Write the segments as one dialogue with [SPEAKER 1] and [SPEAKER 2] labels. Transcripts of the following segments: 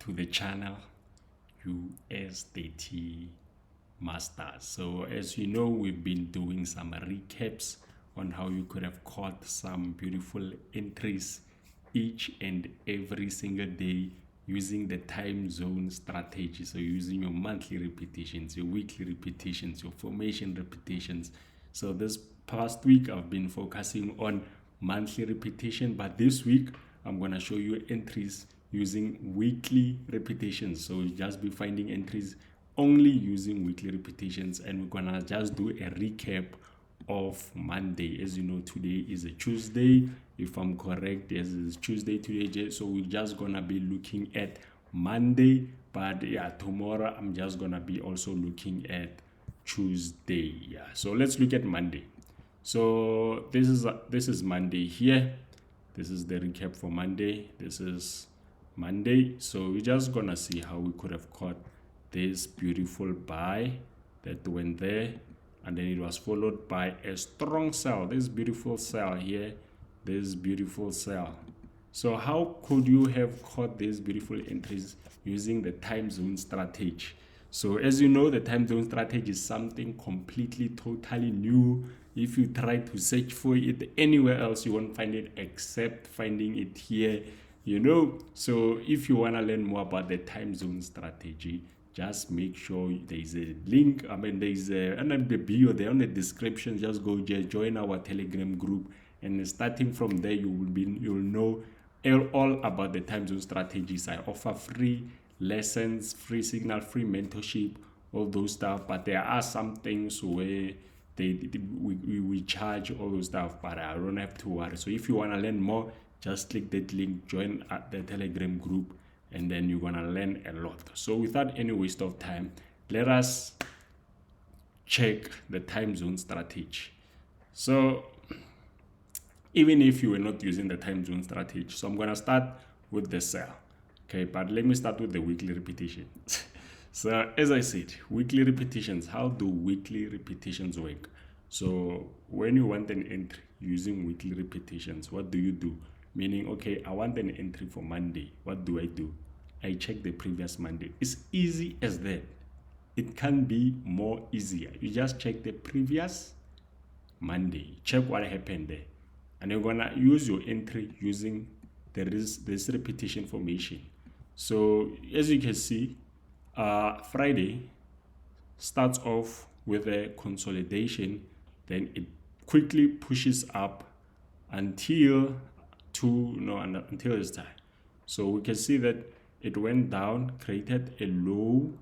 [SPEAKER 1] to the channel US30 Masters. So as you know, we've been doing some recaps on how you could have caught some beautiful entries each and every single day using the time zone strategy. So using your monthly repetitions, your weekly repetitions, your formation repetitions. So this past week I've been focusing on monthly repetition, but this week I'm going to show you entries using weekly repetitions. So you'll just be finding entries only using weekly repetitions, and we're gonna just do a recap of Monday. As you know, today is a Tuesday, if I'm correct. Yes, it's Tuesday today, so we're just gonna be looking at Monday, but yeah, tomorrow I'm just gonna be also looking at Tuesday. Yeah, so let's look at Monday. So this is Monday here. This is the recap for Monday. This is Monday. So we're just gonna see how we could have caught this beautiful buy that went there, and then it was followed by a strong sell. This beautiful sell here, this beautiful sell. So how could you have caught these beautiful entries using the time zone strategy? So as you know, the time zone strategy is something completely totally new. If you try to search for it anywhere else, you won't find it except finding it here, you know. So if you want to learn more about the time zone strategy, just make sure there's a link. There's under the bio there on the description. Just go join our Telegram group, and starting from there, you'll know all about the time zone strategies. I offer free lessons, free signal, free mentorship, all those stuff. But there are some things where we charge all those stuff, but I don't have to worry. So if you want to learn more, just click that link, join the Telegram group, and then you're gonna learn a lot. So without any waste of time, let us check the time zone strategy. So even if you were not using the time zone strategy, so I'm gonna start with the sell. Okay, but let me start with the weekly repetitions. So as I said, weekly repetitions. How do weekly repetitions work? So when you want an entry using weekly repetitions, what do? Meaning, okay, I want an entry for Monday. What do? I check the previous Monday. It's easy as that. It can be more easier. You just check the previous Monday. Check what happened there. And you're gonna use your entry using this repetition formation. So as you can see, Friday starts off with a consolidation, then it quickly pushes up until this time. So we can see that it went down, created a low,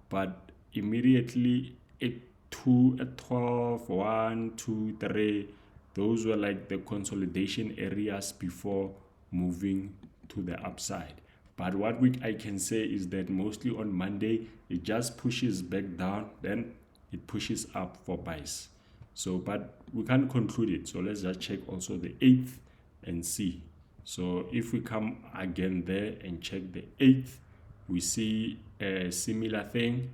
[SPEAKER 1] but immediately it to a 12, 1, 2, 3. Those were like the consolidation areas before moving to the upside. But what I can say is that mostly on Monday, it just pushes back down, then it pushes up for buys. So, but we can't conclude it. So let's just check also the 8th and see. So if we come again there and check the 8th, we see a similar thing,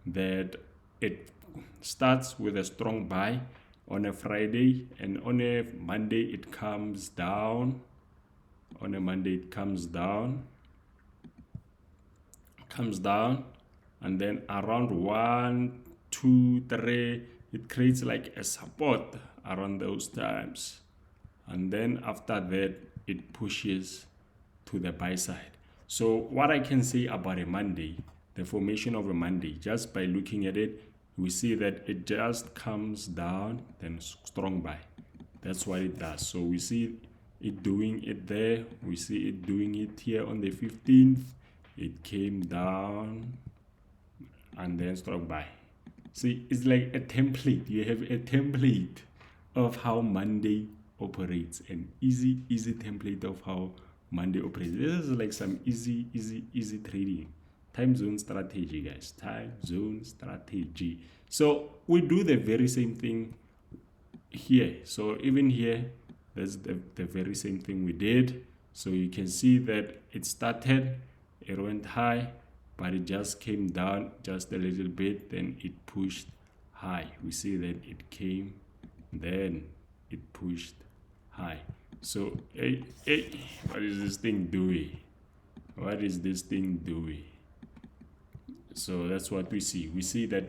[SPEAKER 1] that it starts with a strong buy on a Friday, and on a Monday it comes down. On a Monday it comes down, and then around 1, 2, 3, it creates like a support around those times, and then after that it pushes to the buy side. So what I can say about a Monday, the formation of a Monday, just by looking at it, we see that it just comes down, then strong buy. That's what it does. So we see it doing it there. We see it doing it here on the 15th. It came down and then strong buy. See, it's like a template. You have a template of how Monday operates, an easy template of how Monday operates. This is like some easy trading. Time zone strategy, guys. Time zone strategy. So we do the very same thing here. So even here, that's the very same thing we did. So you can see that it started, it went high, but it just came down just a little bit, then it pushed high. We see that it came, then it pushed high. So, hey, what is this thing doing? What is this thing doing? So that's what we see. We see that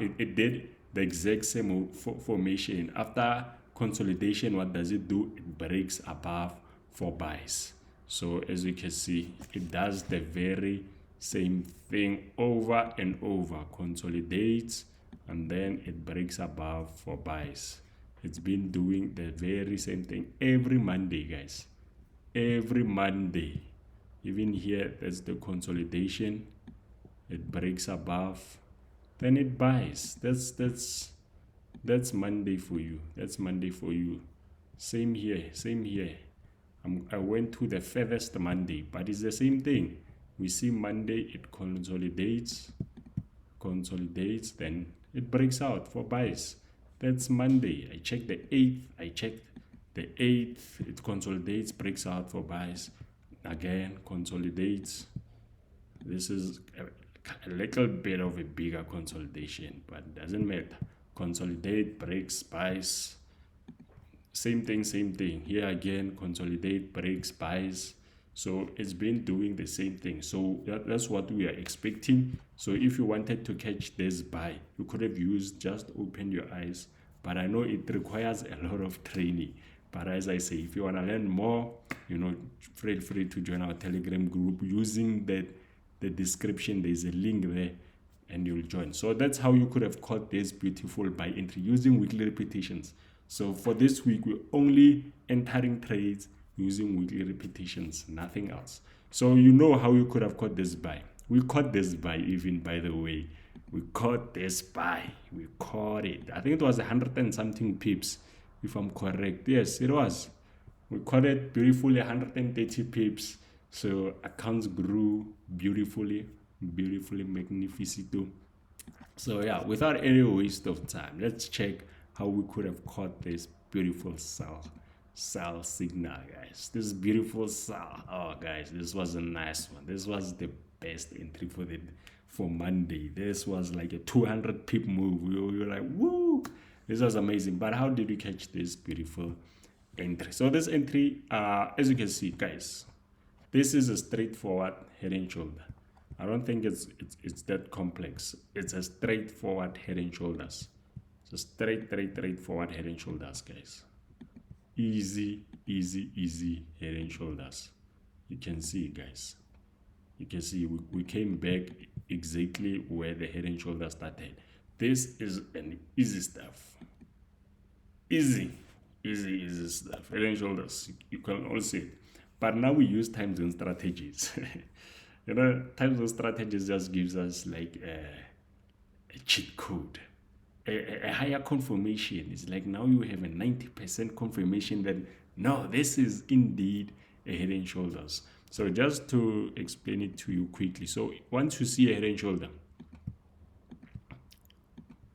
[SPEAKER 1] it did the exact same formation. After consolidation, what does it do? It breaks above 4 buys. So as you can see, it does the very same thing over and over. Consolidates and then it breaks above 4 buys. It's been doing the very same thing every Monday, guys. Every Monday. Even here, that's the consolidation. It breaks above, then it buys. That's Monday for you. That's Monday for you. Same here, same here. I went to the furthest Monday, but it's the same thing. We see Monday, it consolidates, then it breaks out for buys. That's Monday. I checked the 8th. I checked the 8th. It consolidates, breaks out for buys. Again, consolidates. This is a little bit of a bigger consolidation, but it doesn't matter. Consolidate, breaks, buys. Same thing. Here again, consolidate, breaks, buys. So it's been doing the same thing. So that's what we are expecting. So if you wanted to catch this buy, you could have used just open your eyes. But I know it requires a lot of training. But as I say, if you want to learn more, feel free to join our Telegram group using the description. There's a link there and you'll join. So that's how you could have caught this beautiful buy entry using weekly repetitions. So for this week, we're only entering trades using weekly repetitions, nothing else. So you know how you could have caught this buy. We caught this buy even, by the way. We caught this buy. We caught it. I think it was 100 and something pips, if I'm correct. Yes, it was. We caught it beautifully, 130 pips. So accounts grew beautifully, magnificito. So yeah, without any waste of time, let's check how we could have caught this beautiful sell signal, guys. This beautiful sell. Oh, guys, this was a nice one. This was the best entry for Monday. This was like a 200 pip move. We were like, woo! This was amazing. But how did we catch this beautiful entry? So this entry, as you can see, guys, this is a straightforward head and shoulder. I don't think it's that complex. It's a straightforward head and shoulders. It's a straightforward head and shoulders, guys. Easy head and shoulders. You can see, guys. You can see we came back exactly where the head and shoulders started. This is an easy stuff. Easy stuff. Head and shoulders. You can all see it. But now we use time zone strategies. Time zone strategies just gives us like a cheat code. A higher confirmation. It's like now you have a 90% confirmation that no, this is indeed a head and shoulders. So just to explain it to you quickly. So once you see a head and shoulder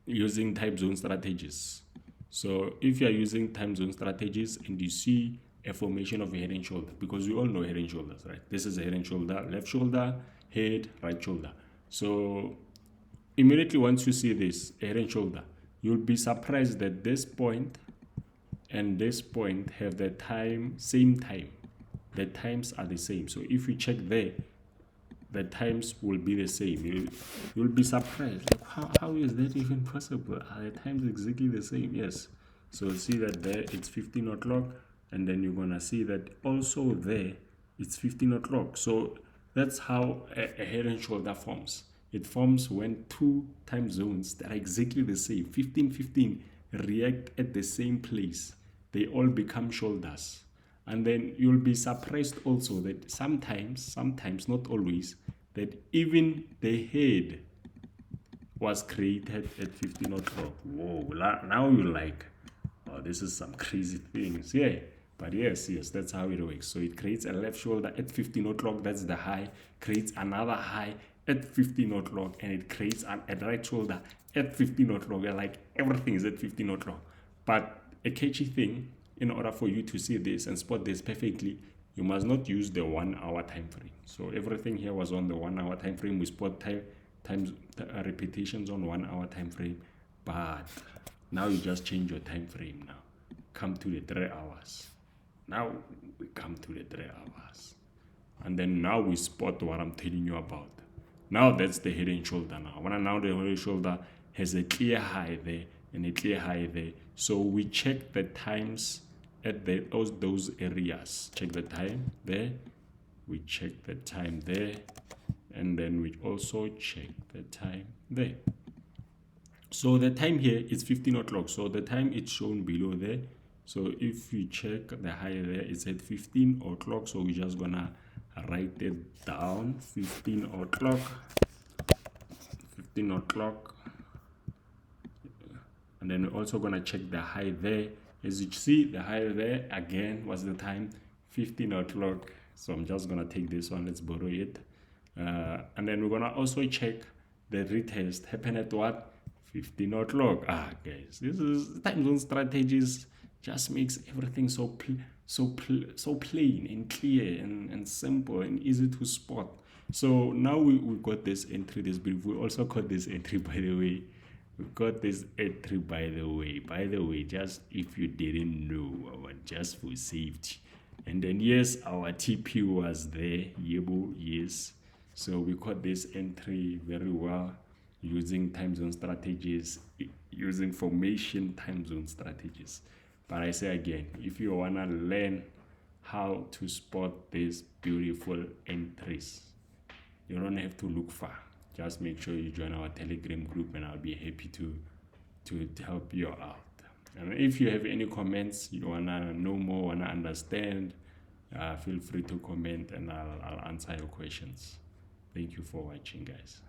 [SPEAKER 1] using time zone strategies. So if you are using time zone strategies and you see a formation of a head and shoulder, because we all know head and shoulders, right? This is a head and shoulder, left shoulder, head, right shoulder. So immediately once you see this, a head and shoulder, you'll be surprised that this point and this point have the same time. The times are the same. So if you check there, the times will be the same. You'll be surprised. Like, how is that even possible? Are the times exactly the same? Yes. So see that there it's 15 o'clock, and then you're gonna see that also there it's 15 o'clock. So that's how a head and shoulder forms. It forms when two time zones that are exactly the same, 15 react at the same place. They all become shoulders. And then you'll be surprised also that sometimes, not always, that even the head was created at 15 o'clock. Whoa, now you're like, oh, this is some crazy things. Yeah, but yes, that's how it works. So it creates a left shoulder at 15 o'clock, that's the high, creates another high at 15 o'clock, and it creates a right shoulder at 15 o'clock. Like everything is at 15 o'clock. But a catchy thing, in order for you to see this and spot this perfectly, you must not use the 1 hour time frame. So everything here was on the 1 hour time frame. We spot repetitions on 1 hour time frame, but now you just change your time frame. Now come to the 3 hours. Now we come to the 3 hours. and then now we spot what I'm telling you about. Now that's the head and shoulder. Now the head and shoulder has a clear high there and a clear high there. So we check the times at those areas. Check the time there. We check the time there, and then we also check the time there. So the time here is 15 o'clock. So the time is shown below there. So if you check the high there, it's at 15 o'clock. So we're just gonna write it down. 15 o'clock. 15 o'clock. And then we're also gonna check the high there. As you see, the high there again was the time 15 o'clock. So I'm just gonna take this one. Let's borrow it. And then we're gonna also check the retest happen at what? 15 o'clock. Guys, this is time zone strategies. Just makes everything so plain and clear and simple and easy to spot. So now we got this entry, this brief. We also got this entry, by the way. We got this entry, by the way, just if you didn't know, just for safety. And then yes, our TP was there. Yebo, yes. So we got this entry very well using time zone strategies, using formation time zone strategies. But I say again, if you want to learn how to spot these beautiful entries, you don't have to look far. Just make sure you join our Telegram group, and I'll be happy to help you out. And if you have any comments, you want to know more, want to understand, feel free to comment, and I'll answer your questions. Thank you for watching, guys.